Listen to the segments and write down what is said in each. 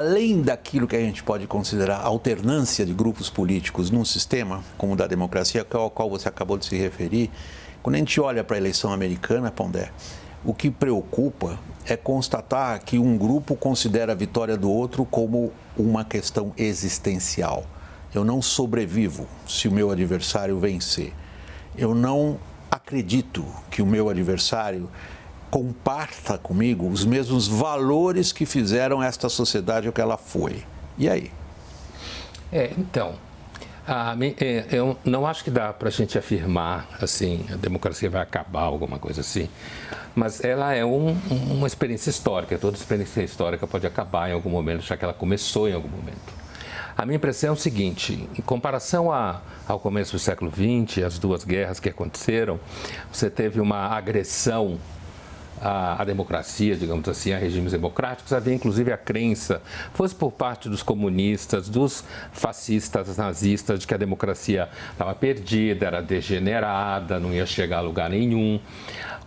Além daquilo que a gente pode considerar alternância de grupos políticos num sistema como o da democracia, ao qual você acabou de se referir, quando a gente olha para a eleição americana, Pondé, o que preocupa é constatar que um grupo considera a vitória do outro como uma questão existencial. Eu não sobrevivo se o meu adversário vencer. Eu não acredito que o meu adversário comparta comigo os mesmos valores que fizeram esta sociedade o que ela foi. E aí? Então, eu não acho que dá para a gente afirmar assim, a democracia vai acabar, alguma coisa assim, mas ela é uma experiência histórica. Toda experiência histórica pode acabar em algum momento, já que ela começou em algum momento. A minha impressão é o seguinte: em comparação ao começo do século XX, as duas guerras que aconteceram, você teve uma agressão à democracia, digamos assim, a regimes democráticos. Havia inclusive a crença, fosse por parte dos comunistas, dos fascistas, nazistas, de que a democracia estava perdida, era degenerada, não ia chegar a lugar nenhum.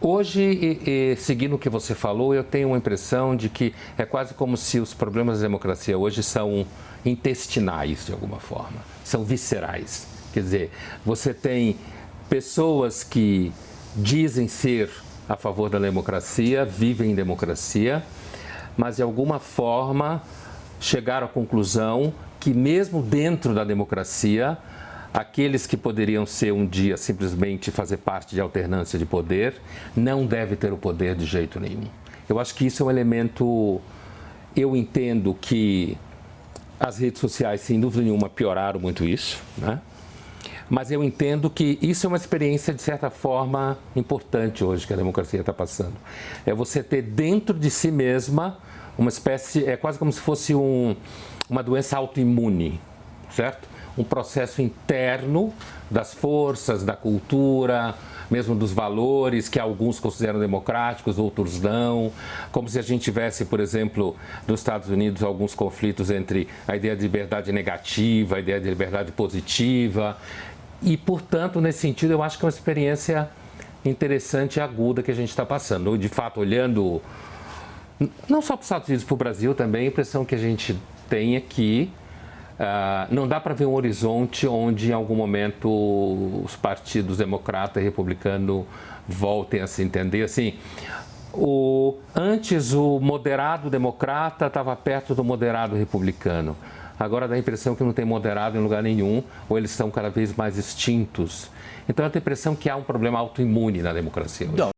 Hoje, seguindo o que você falou, eu tenho uma impressão de que é quase como se os problemas da democracia hoje são intestinais, de alguma forma, são viscerais. Quer dizer, você tem pessoas que dizem ser a favor da democracia, vivem em democracia, mas de alguma forma chegaram à conclusão que mesmo dentro da democracia, aqueles que poderiam ser um dia simplesmente fazer parte de alternância de poder, não devem ter o poder de jeito nenhum. Eu acho que isso é um elemento. Eu entendo que as redes sociais, sem dúvida nenhuma, pioraram muito isso, né? Mas eu entendo que isso é uma experiência, de certa forma, importante hoje que a democracia está passando. É você ter dentro de si mesma uma espécie, é quase como se fosse uma doença autoimune, certo? Um processo interno das forças, da cultura, mesmo dos valores que alguns consideram democráticos, outros não. Como se a gente tivesse, por exemplo, nos Estados Unidos, alguns conflitos entre a ideia de liberdade negativa, a ideia de liberdade positiva. E, portanto, nesse sentido, eu acho que é uma experiência interessante e aguda que a gente está passando. De fato, olhando não só para os Estados Unidos, para o Brasil também, a impressão que a gente tem é que não dá para ver um horizonte onde, em algum momento, os partidos democrata e republicano voltem a se entender. Assim, antes, o moderado democrata estava perto do moderado republicano. Agora dá a impressão que não tem moderado em lugar nenhum, ou eles estão cada vez mais extintos. Então, eu tenho a impressão que há um problema autoimune na democracia hoje.